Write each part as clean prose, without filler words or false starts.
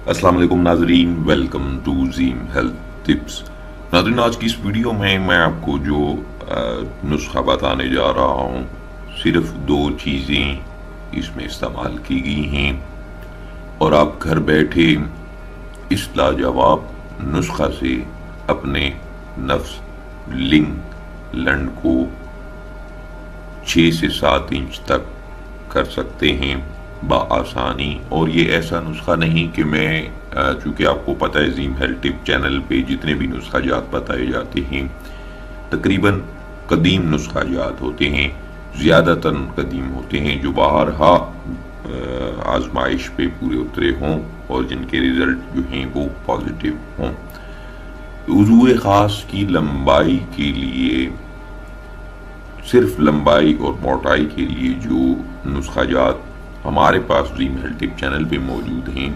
अस्सलाम वालेकुम नाजरीन, वेलकम टू ज़ीम हेल्थ टिप्स। नाजरीन, आज की इस वीडियो में मैं आपको जो नुस्खा बताने जा रहा हूँ, सिर्फ 2 चीज़ें इसमें इस्तेमाल की गई हैं और आप घर बैठे इस लाजवाब नुस्खा से अपने नफ्स लिंग लंड को 6 से 7 इंच तक कर सकते हैं बआसानी। और ये ऐसा नुस्खा नहीं कि मैं चूँकि आपको पता है ज़ीम हेल्थ टिप चैनल पे जितने भी नुस्खा जात बताए जाते हैं तकरीबन कदीम नुस्खा जात होते हैं, ज़्यादातर कदीम होते हैं, जो बाहरहा आजमाइश पे पूरे उतरे हों और जिनके रिज़ल्ट जो हैं वो पॉजिटिव हों। उज़ू ख़ास की लंबाई के लिए, सिर्फ लंबाई और मोटाई के लिए जो नुस्खा जात हमारे पास ज़ीम हेल्थ टिप चैनल पे मौजूद हैं,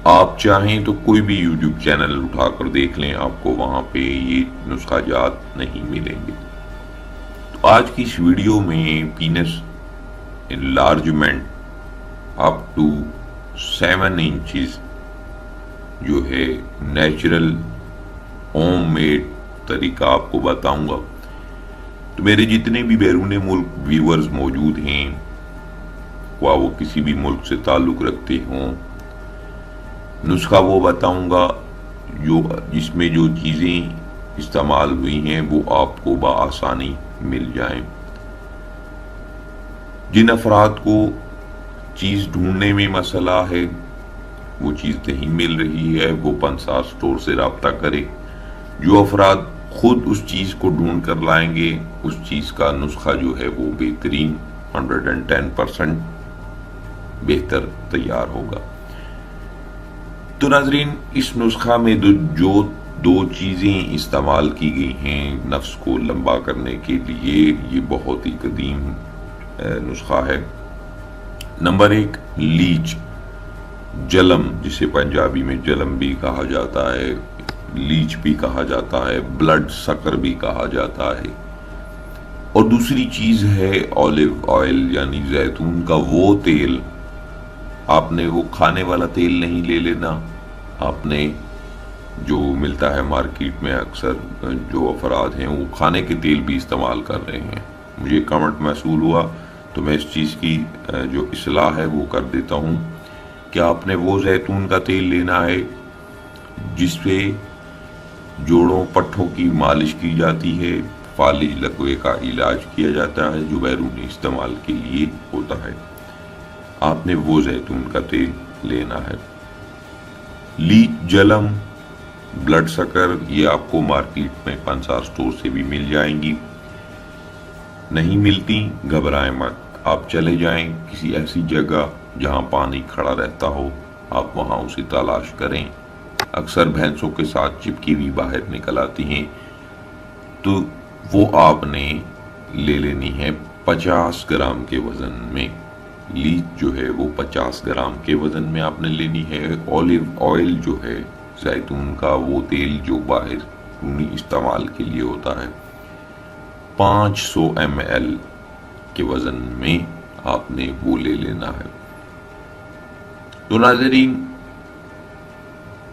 आप चाहें तो कोई भी यूट्यूब चैनल उठाकर देख लें, आपको वहाँ पे ये नुस्खा जात नहीं मिलेंगे। तो आज की इस वीडियो में penis enlargement up to 7 inches जो है नेचुरल होम मेड तरीका आपको बताऊंगा। तो मेरे जितने भी बैरून मुल्क व्यूअर्स मौजूद हैं, वा वो किसी भी मुल्क से ताल्लुक़ रखते हों, नुस्खा वो बताऊंगा जिसमें जो चीज़ें इस्तेमाल हुई हैं वो आपको बआसानी मिल जाएं। जिन अफराद को चीज़ ढूंढने में मसला है, वो चीज़ नहीं मिल रही है, वो पंसार स्टोर से रब्ता करे। जो अफराद खुद उस चीज़ को ढूंढ कर लाएंगे, उस चीज़ का नुस्खा जो है वो बेहतरीन 110% बेहतर तैयार होगा। तो नाजरीन, इस नुस्खा में जो 2 चीज़ें इस्तेमाल की गई हैं नफ्स को लंबा करने के लिए, ये बहुत ही कदीम नुस्खा है। नंबर 1, लीच, जलम, जिसे पंजाबी में जलम भी कहा जाता है, लीच भी कहा जाता है, ब्लड सकर भी कहा जाता है। और दूसरी चीज़ है ऑलिव ऑयल, यानी जैतून का वो तेल। आपने वो खाने वाला तेल नहीं ले लेना, आपने जो मिलता है मार्केट में, अक्सर जो अफराद हैं वो खाने के तेल भी इस्तेमाल कर रहे हैं। मुझे कमेंट मसूल हुआ तो मैं इस चीज़ की जो इस्लाह है वो कर देता हूँ कि आपने वो जैतून का तेल लेना है जिसपे जोड़ों पट्ठों की मालिश की जाती है, फालिज लकवे का इलाज किया जाता है, जो बैरूनी इस्तेमाल के लिए होता है। आपने वो जैतून का तेल लेना है। लीच, जलम, ब्लड सकर, ये आपको मार्केट में पंसार स्टोर से भी मिल जाएंगी। नहीं मिलती, घबराएं मत, आप चले जाएं किसी ऐसी जगह जहां पानी खड़ा रहता हो, आप वहां उसे तलाश करें। अक्सर भैंसों के साथ चिपकी हुई बाहर निकल आती हैं, तो वो आपने ले लेनी है 50 ग्राम के वजन में। लीच जो है वो 50 ग्राम के वजन में आपने लेनी है। ऑलिव ऑयल जो है जैतून का वो तेल जो बाहर इस्तेमाल के लिए होता है, 500 ml के वजन में आपने वो ले लेना है। तो नाज़रीन,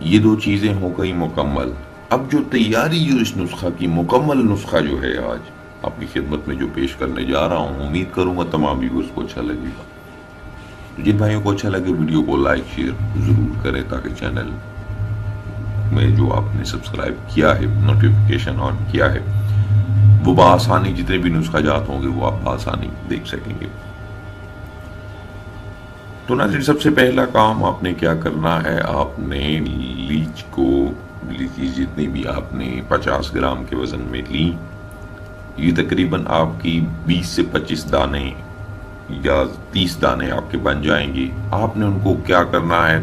ये 2 चीज़ें हो गई मुकम्मल। अब जो तैयारी जो इस नुस्खा की मुकम्मल नुस्खा जो है आज आपकी खिदमत में जो पेश करने जा रहा हूँ, उम्मीद करूँगा तमाम व्यूअर्स को अच्छा लगेगा। तो जिन भाइयों को अच्छा लगे वीडियो को लाइक शेयर ज़रूर करें ताकि चैनल में जो आपने सब्सक्राइब किया है, नोटिफिकेशन ऑन किया है, वो बआसानी जितने भी नुस्खा जात होंगे वो आप बआसानी देख सकेंगे। तो नाज़रीन, सबसे पहला काम आपने क्या करना है, आपने लीच जितनी भी आपने 50 ग्राम के वजन में ली, ये तकरीबन आपकी 20 से 25 दाने या 30 दाने आपके बन जाएंगे। आपने उनको क्या करना है,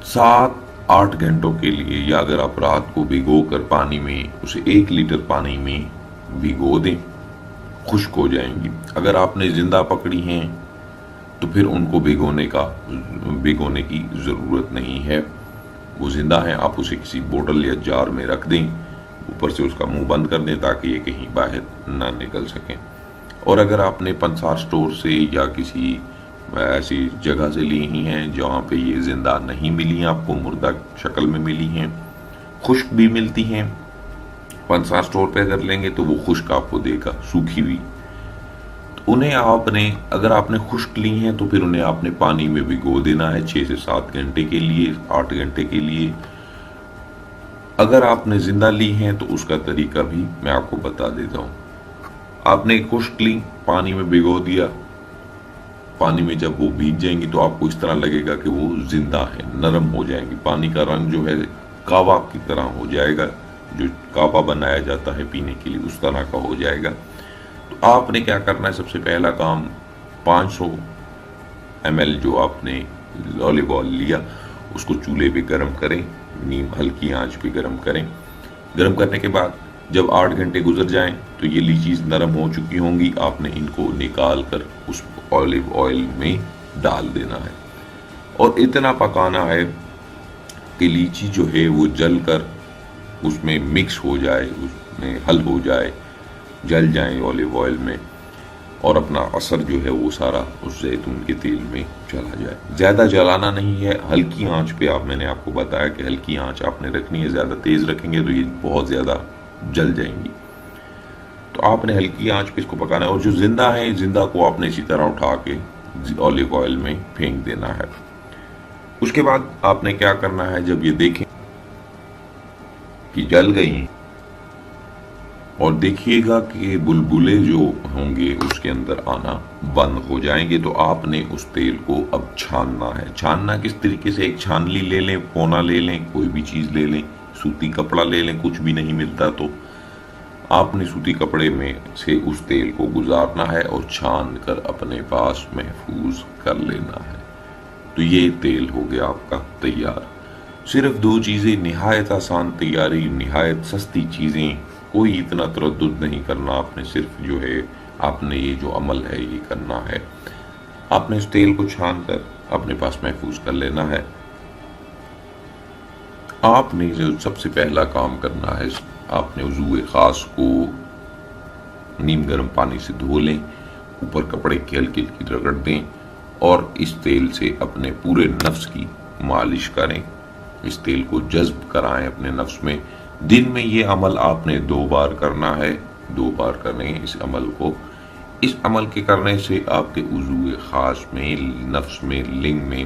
7-8 घंटों के लिए, या अगर आप रात को भिगो कर पानी में उसे 1 लीटर पानी में भिगो दें, खुश्क हो जाएंगी। अगर आपने जिंदा पकड़ी हैं तो फिर उनको भिगोने की ज़रूरत नहीं है, वो जिंदा है। आप उसे किसी बोतल या जार में रख दें, ऊपर से उसका मुंह बंद कर दें ताकि ये कहीं बाहर ना निकल सकें। और अगर आपने पंसार स्टोर से या किसी ایسی جگہ سے لی ہی ہیں جہاں پہ یہ زندہ نہیں ملی ہیں آپ کو، مردہ شکل میں ملی ہیں۔ خشک بھی ملتی ہیں، 5 سٹور پہ اگر لیں گے تو وہ خشک آپ کو دے گا، سوکھی ہوئی۔ انہیں آپ نے اگر آپ نے خشک لی ہیں تو پھر انہیں آپ نے پانی میں بھگو دینا ہے 6 سے 7 گھنٹے کے لیے، 8 گھنٹے کے لیے۔ اگر آپ نے زندہ لی ہیں تو اس کا طریقہ بھی میں آپ کو بتا دیتا ہوں۔ آپ نے خشک لی، پانی میں بھگو دیا، پانی میں جب وہ بھیگ جائیں گی تو آپ کو اس طرح لگے گا کہ وہ زندہ ہے، نرم ہو جائیں گی، پانی کا رنگ جو ہے کعوہ کی طرح ہو جائے گا، جو کعوہ بنایا جاتا ہے پینے کے لیے اس طرح کا ہو جائے گا۔ تو آپ نے کیا کرنا ہے، سب سے پہلا کام 500 ml جو آپ نے اولیو آئل لیا اس کو چولہے پہ گرم کریں، نیم ہلکی آنچ پہ گرم کریں۔ گرم کرنے کے بعد جب 8 گھنٹے گزر جائیں تو یہ لیچیز نرم ہو چکی ہوں گی، آپ نے ان کو نکال کر اس اولیو آئل میں ڈال دینا ہے اور اتنا پکانا ہے کہ لیچی جو ہے وہ جل کر اس میں مکس ہو جائے، اس میں حل ہو جائے، جل جائیں اولیو آئل میں، اور اپنا اثر جو ہے وہ سارا اس زیتون کے تیل میں چلا جائے۔ زیادہ جلانا نہیں ہے، ہلکی آنچ پہ میں نے آپ کو بتایا کہ ہلکی آنچ آپ نے رکھنی ہے، زیادہ تیز رکھیں گے تو یہ بہت زیادہ جل جائیں گی۔ تو آپ نے ہلکی آنچ پہ اس کو پکانا ہے، اور جو زندہ ہے زندہ کو آپ نے اسی طرح اٹھا کے اولیو آئل میں پھینک دینا ہے۔ اس کے بعد آپ نے کیا کرنا ہے، جب یہ دیکھیں کہ جل گئی اور دیکھیے گا کہ بلبلے جو ہوں گے اس کے اندر آنا بند ہو جائیں گے تو آپ نے اس تیل کو اب چھاننا ہے۔ چھاننا کس طریقے سے، ایک چھانلی لے لیں، پونا لے لیں، کوئی بھی چیز لے لیں، سوتی کپڑا لے لیں، کچھ بھی نہیں ملتا تو آپ نے سوتی کپڑے میں سے اس تیل کو گزارنا ہے اور چھان کر اپنے پاس محفوظ کر لینا ہے۔ تو یہ تیل ہو گیا آپ کا تیار۔ صرف 2 چیزیں، نہایت آسان تیاری، نہایت سستی چیزیں، کوئی اتنا تردد نہیں کرنا، آپ نے صرف جو ہے آپ نے یہ جو عمل ہے یہ کرنا ہے۔ آپ نے اس تیل کو چھان کر اپنے پاس محفوظ کر لینا ہے۔ آپ نے جو سب سے پہلا کام کرنا ہے، آپ نے عضو خاص کو نیم گرم پانی سے دھو لیں، اوپر کپڑے کی ہلکی ہلکی رگڑ دیں اور اس تیل سے اپنے پورے نفس کی مالش کریں، اس تیل کو جذب کرائیں اپنے نفس میں۔ دن میں یہ عمل آپ نے 2 بار کرنا ہے، 2 بار کریں اس عمل کو۔ اس عمل کے کرنے سے آپ کے عضو خاص میں، نفس میں، لنگ میں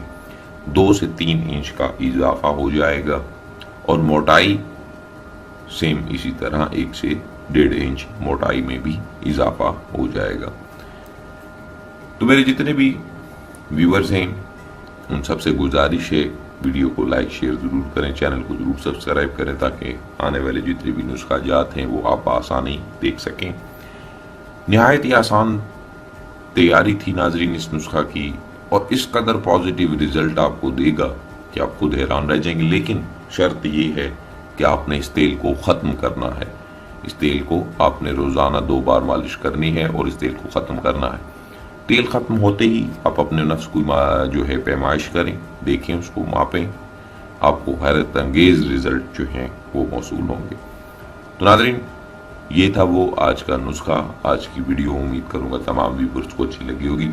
2 سے 3 انچ کا اضافہ ہو جائے گا، اور موٹائی سیم اسی طرح 1 سے 1.5 انچ موٹائی میں بھی اضافہ ہو جائے گا۔ تو میرے جتنے بھی ویورز ہیں ان سب سے گزارش ہے ویڈیو کو لائک شیئر ضرور کریں، چینل کو ضرور سبسکرائب کریں تاکہ آنے والے جتنے بھی نسخہ جات ہیں وہ آپ آسانی دیکھ سکیں۔ نہایت ہی آسان تیاری تھی ناظرین اس نسخہ کی، اور اس قدر پازیٹیو رزلٹ آپ کو دے گا کہ آپ خود حیران رہ جائیں گے، لیکن شرط یہ ہے کہ آپ نے اس تیل کو ختم کرنا ہے۔ اس تیل کو آپ نے روزانہ 2 بار مالش کرنی ہے اور اس تیل کو ختم کرنا ہے۔ تیل ختم ہوتے ہی آپ اپنے نفس کو جو ہے پیمائش کریں، دیکھیں، اس کو ماپیں، آپ کو حیرت انگیز رزلٹ جو ہیں وہ موصول ہوں گے۔ تو ناظرین یہ تھا وہ آج کا نسخہ، آج کی ویڈیو۔ امید کروں گا تمام ویورز کو اچھی لگی ہوگی۔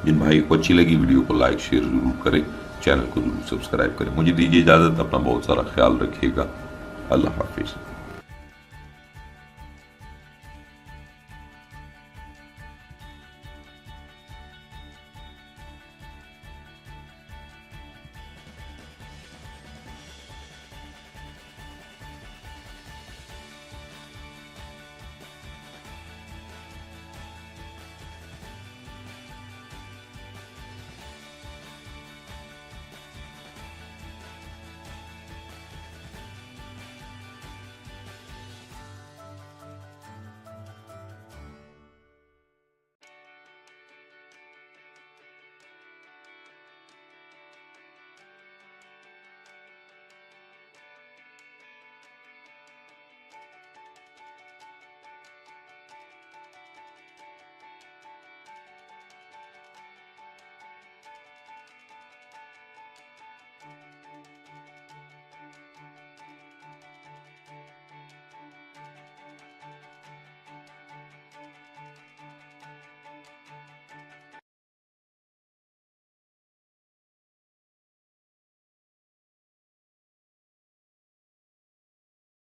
جن بھائی کو اچھی لگی ویڈیو کو لائک شیئر ضرور کریں، چینل کو ضرور سبسکرائب کریں۔ مجھے دیجیے اجازت، اپنا بہت سارا خیال رکھیے گا۔ اللہ حافظ۔